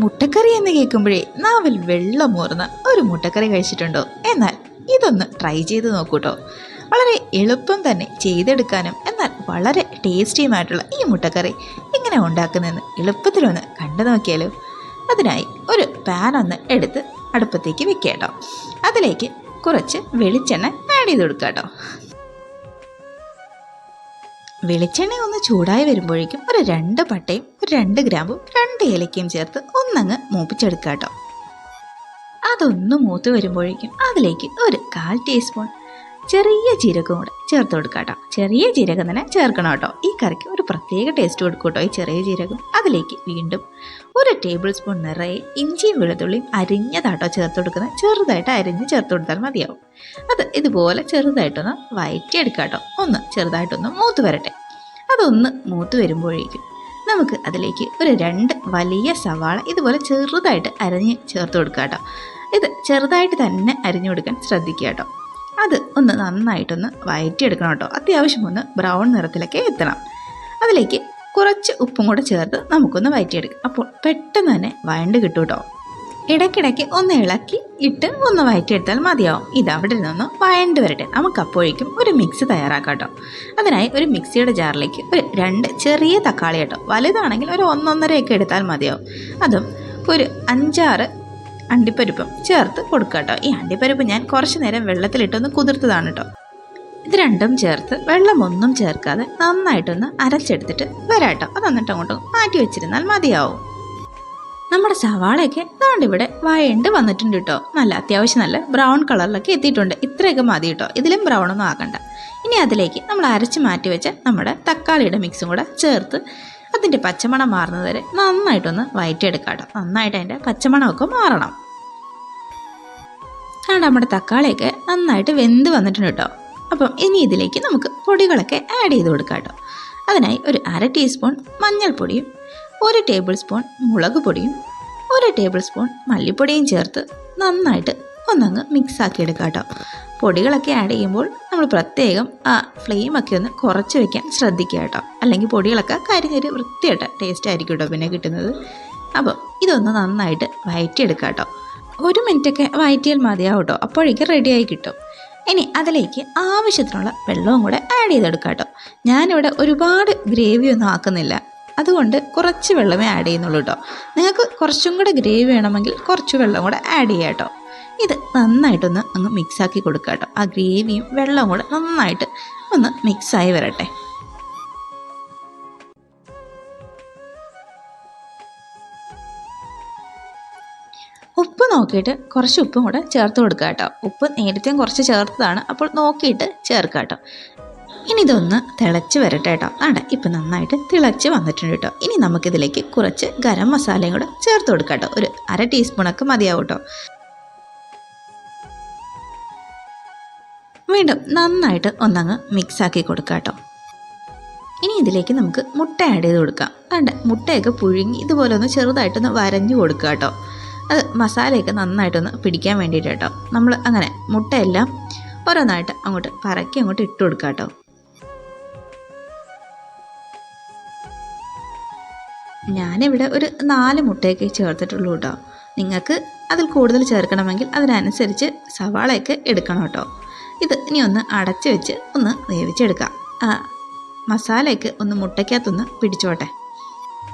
മുട്ടക്കറി എന്ന് കേൾക്കുമ്പോഴേ നാവിൽ വെള്ളമൂർന്ന ഒരു മുട്ടക്കറി കഴിച്ചിട്ടുണ്ടോ? എന്നാൽ ഇതൊന്ന് ട്രൈ ചെയ്ത് നോക്കൂട്ടോ. വളരെ എളുപ്പം തന്നെ ചെയ്തെടുക്കാനും എന്നാൽ വളരെ ടേസ്റ്റിയുമായിട്ടുള്ള ഈ മുട്ടക്കറി എങ്ങനെ ഉണ്ടാക്കുന്നതെന്ന് എളുപ്പത്തിലൊന്ന് കണ്ടു നോക്കിയാലോ. അതിനായി ഒരു പാൻ ഒന്ന് എടുത്ത് അടുപ്പത്തേക്ക് വെക്കുക കേട്ടോ. അതിലേക്ക് കുറച്ച് വെളിച്ചെണ്ണ ആഡ് ചെയ്ത് കൊടുക്കുക കേട്ടോ. വെളിച്ചെണ്ണ ഒന്ന് ചൂടായി വരുമ്പോഴേക്കും ഒരു 2 പട്ടയും ഒരു 2 ഗ്രാമ്പും 2 ഏലക്കയും ചേർത്ത് ഒന്നങ്ങ് മൂപ്പിച്ചെടുക്കുക കേട്ടോ. അതൊന്ന് മൂത്ത് വരുമ്പോഴേക്കും അതിലേക്ക് ഒരു 1/4 ടീസ്പൂൺ ചെറിയ ജീരകവും കൂടെ ചേർത്ത് കൊടുക്കുക കേട്ടോ. ചെറിയ ജീരകം തന്നെ ചേർക്കണം കേട്ടോ. ഈ കറിക്ക് ഒരു പ്രത്യേക ടേസ്റ്റ് കൊടുക്കും കേട്ടോ ഈ ചെറിയ ജീരകം. അതിലേക്ക് വീണ്ടും ഒരു ടേബിൾ സ്പൂൺ നിറയെ ഇഞ്ചിയും വെളുത്തുള്ളിയും അരിഞ്ഞതാട്ടോ ചേർത്ത് കൊടുക്കുന്നത്. ചെറുതായിട്ട് അരിഞ്ഞ് ചേർത്ത് കൊടുത്താൽ മതിയാവും. അത് ഇതുപോലെ ചെറുതായിട്ടൊന്ന് വഴറ്റിയെടുക്കുക കേട്ടോ. ഒന്ന് ചെറുതായിട്ടൊന്ന് മൂത്ത് വരട്ടെ. അതൊന്ന് മൂത്ത് വരുമ്പോഴേക്കും നമുക്ക് അതിലേക്ക് ഒരു 2 വലിയ സവാള ഇതുപോലെ ചെറുതായിട്ട് അരിഞ്ഞ് ചേർത്ത് കൊടുക്കുക കേട്ടോ. ഇത് ചെറുതായിട്ട് തന്നെ അരിഞ്ഞു കൊടുക്കാൻ ശ്രദ്ധിക്കുക കേട്ടോ. അത് ഒന്ന് നന്നായിട്ടൊന്ന് വഴറ്റിയെടുക്കണം കേട്ടോ. അത്യാവശ്യം ഒന്ന് ബ്രൗൺ നിറത്തിലൊക്കെ എത്തണം. അതിലേക്ക് കുറച്ച് ഉപ്പും കൂടെ ചേർത്ത് നമുക്കൊന്ന് വഴറ്റിയെടുക്കാം. അപ്പോൾ പെട്ടെന്ന് തന്നെ വഴണ്ട് കിട്ടും കേട്ടോ. ഇടയ്ക്കിടയ്ക്ക് ഒന്ന് ഇളക്കി ഇട്ട് ഒന്ന് വഴറ്റിയെടുത്താൽ മതിയാവും. ഇത് അവിടെ നിന്ന് വഴണ്ട് വരട്ടെ. നമുക്ക് അപ്പോഴേക്കും ഒരു മിക്സ് തയ്യാറാക്കാം കേട്ടോ. അതിനായി ഒരു മിക്സിയുടെ ജാറിലേക്ക് ഒരു 2 ചെറിയ തക്കാളി കേട്ടോ. വലുതാണെങ്കിൽ ഒരു 1-1.5 എടുത്താൽ മതിയാവും. അതും ഒരു 5-6 അണ്ടിപ്പരിപ്പും ചേർത്ത് കൊടുക്കുക കേട്ടോ. ഈ അണ്ടിപ്പരിപ്പ് ഞാൻ കുറച്ച് നേരം വെള്ളത്തിലിട്ടൊന്ന് കുതിർത്തതാണ് കേട്ടോ. ഇത് രണ്ടും ചേർത്ത് വെള്ളമൊന്നും ചേർക്കാതെ നന്നായിട്ടൊന്ന് അരച്ചെടുത്തിട്ട് വരാം കേട്ടോ. അത് എന്നിട്ട് അങ്ങോട്ട് മാറ്റി വെച്ചിരുന്നാൽ മതിയാവും. നമ്മുടെ സവാളയൊക്കെ ഇവിടെ വഴണ്ട് വന്നിട്ടുണ്ട് കേട്ടോ. അത്യാവശ്യം നല്ല ബ്രൗൺ കളറിലൊക്കെ എത്തിയിട്ടുണ്ട്. ഇത്രയൊക്കെ മതി കേട്ടോ. ഇതിലും ബ്രൗണൊന്നും ആക്കണ്ട. ഇനി അതിലേക്ക് നമ്മൾ അരച്ച് മാറ്റി വെച്ച നമ്മുടെ തക്കാളിയുടെ മിക്സും കൂടെ ചേർത്ത് അതിൻ്റെ പച്ചമണം മാറുന്നത് വരെ നന്നായിട്ടൊന്ന് വഴറ്റിയെടുക്കാം കേട്ടോ. നന്നായിട്ട് അതിൻ്റെ പച്ചമണമൊക്കെ മാറണം. നമ്മുടെ തക്കാളിയൊക്കെ നന്നായിട്ട് വെന്ത് വന്നിട്ടുണ്ട് കേട്ടോ. അപ്പം ഇനി ഇതിലേക്ക് നമുക്ക് പൊടികളൊക്കെ ആഡ് ചെയ്ത് കൊടുക്കാം കേട്ടോ. അതിനായി ഒരു 1/2 ടീസ്പൂൺ മഞ്ഞൾപ്പൊടിയും 1 ടേബിൾ സ്പൂൺ മുളക് പൊടിയും 1 ടേബിൾ സ്പൂൺ മല്ലിപ്പൊടിയും ചേർത്ത് നന്നായിട്ട് ഒന്നങ്ങ് മിക്സാക്കി എടുക്കാം കേട്ടോ. പൊടികളൊക്കെ ആഡ് ചെയ്യുമ്പോൾ നമ്മൾ പ്രത്യേകം ആ ഫ്ലെയിമൊക്കെ ഒന്ന് കുറച്ച് വെക്കാൻ ശ്രദ്ധിക്കുക കേട്ടോ. അല്ലെങ്കിൽ പൊടികളൊക്കെ കരിഞ്ഞൊരു വൃത്തിയായിട്ട് ടേസ്റ്റ് ആയിരിക്കും കേട്ടോ പിന്നെ കിട്ടുന്നത്. അപ്പോൾ ഇതൊന്ന് നന്നായിട്ട് വഴറ്റിയെടുക്കാം കേട്ടോ. 1 മിനിറ്റൊക്കെ വഴറ്റിയാൽ മതിയാവും കേട്ടോ. അപ്പോഴേക്കും റെഡിയായി കിട്ടും. ഇനി അതിലേക്ക് ആവശ്യത്തിനുള്ള വെള്ളവും കൂടെ ആഡ് ചെയ്തെടുക്കാം കേട്ടോ. ഞാനിവിടെ ഒരുപാട് ഗ്രേവി ഒന്നും ആക്കുന്നില്ല. അതുകൊണ്ട് കുറച്ച് വെള്ളമേ ആഡ് ചെയ്യുന്നുള്ളൂ കേട്ടോ. നിങ്ങൾക്ക് കുറച്ചും കൂടെ ഗ്രേവി വേണമെങ്കിൽ കുറച്ച് വെള്ളം കൂടെ ആഡ് ചെയ്യാം കേട്ടോ. ഇത് നന്നായിട്ടൊന്ന് അങ്ങ് മിക്സാക്കി കൊടുക്കുക കേട്ടോ. ആ ഗ്രേവിയും വെള്ളവും കൂടെ നന്നായിട്ട് ഒന്ന് മിക്സായി വരട്ടെ. ഉപ്പ് നോക്കിയിട്ട് കുറച്ച് ഉപ്പും കൂടെ ചേർത്ത് കൊടുക്കുക കേട്ടോ. ഉപ്പ് നേരത്തെയും കുറച്ച് ചേർത്തതാണ്, അപ്പോൾ നോക്കിയിട്ട് ചേർക്കുക കേട്ടോ. ഇനി ഇതൊന്ന് തിളച്ച് വരട്ടെ കേട്ടോ. ഇപ്പം നന്നായിട്ട് തിളച്ച് വന്നിട്ടുണ്ട് കേട്ടോ. ഇനി നമുക്കിതിലേക്ക് കുറച്ച് ഗരം മസാലയും കൂടെ ചേർത്ത് കൊടുക്കാം കേട്ടോ. ഒരു 1/2 ടീസ്പൂണൊക്കെ മതിയാവും കേട്ടോ. വീണ്ടും നന്നായിട്ട് ഒന്നങ്ങ് മിക്സാക്കി കൊടുക്കാം കേട്ടോ. ഇനി ഇതിലേക്ക് നമുക്ക് മുട്ട ആഡ് ചെയ്ത് കൊടുക്കാം. മുട്ടയൊക്കെ പുഴുങ്ങി ഇതുപോലെ ഒന്ന് ചെറുതായിട്ടൊന്ന് വരഞ്ഞു കൊടുക്കുക കേട്ടോ. അത് മസാലയൊക്കെ നന്നായിട്ടൊന്ന് പിടിക്കാൻ വേണ്ടിയിട്ട് കേട്ടോ. നമ്മൾ അങ്ങനെ മുട്ടയെല്ലാം ഓരോന്നായിട്ട് അങ്ങോട്ട് പറക്കി അങ്ങോട്ട് ഇട്ട് കൊടുക്കാം കേട്ടോ. ഞാനിവിടെ ഒരു 4 മുട്ടയൊക്കെ ചേർത്തിട്ടുള്ളൂ കേട്ടോ. നിങ്ങൾക്ക് അതിൽ കൂടുതൽ ചേർക്കണമെങ്കിൽ അതിനനുസരിച്ച് സവാളയൊക്കെ എടുക്കണം കേട്ടോ. ഇത് ഇനി ഒന്ന് അടച്ച് വെച്ച് ഒന്ന് വേവിച്ചെടുക്കാം. മസാലയൊക്കെ ഒന്ന് മുട്ടയ്ക്കകത്തൊന്ന് പിടിച്ചോട്ടെ.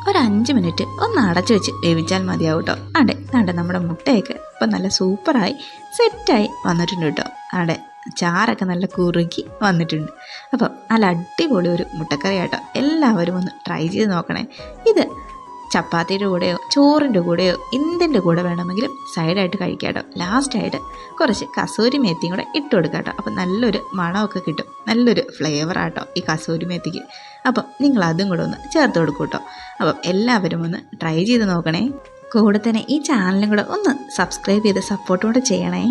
ഒരു 5 മിനിറ്റ് ഒന്ന് അടച്ച് വെച്ച് വേവിച്ചാൽ മതിയാവും കേട്ടോ. നമ്മുടെ മുട്ടയൊക്കെ ഇപ്പം നല്ല സൂപ്പറായി സെറ്റായി വന്നിട്ടുണ്ട് കേട്ടോ. ചാറൊക്കെ നല്ല കുറുക്കി വന്നിട്ടുണ്ട്. അപ്പം നല്ല അടിപൊളി ഒരു മുട്ടക്കറി കേട്ടോ. എല്ലാവരും ഒന്ന് ട്രൈ ചെയ്ത് നോക്കണേ. ഇത് ചപ്പാത്തിയുടെ കൂടെയോ ചോറിൻ്റെ കൂടെയോ എന്തിൻ്റെ കൂടെ വേണമെങ്കിലും സൈഡായിട്ട് കഴിക്കാം കേട്ടോ. ലാസ്റ്റായിട്ട് കുറച്ച് കസൂരി മേത്തിയും കൂടെ ഇട്ട് കൊടുക്കാം കേട്ടോ. അപ്പം നല്ലൊരു മണമൊക്കെ കിട്ടും. നല്ലൊരു ഫ്ലേവറാട്ടോ ഈ കസൂരി മേത്തിക്ക്. അപ്പം നിങ്ങൾ അതും കൂടെ ഒന്ന് ചേർത്ത് കൊടുക്കും കേട്ടോ. അപ്പം എല്ലാവരും ഒന്ന് ട്രൈ ചെയ്ത് നോക്കണേ. കൂടെ തന്നെ ഈ ചാനലും കൂടെ ഒന്ന് സബ്സ്ക്രൈബ് ചെയ്ത് സപ്പോർട്ടും കൂടെ ചെയ്യണേ.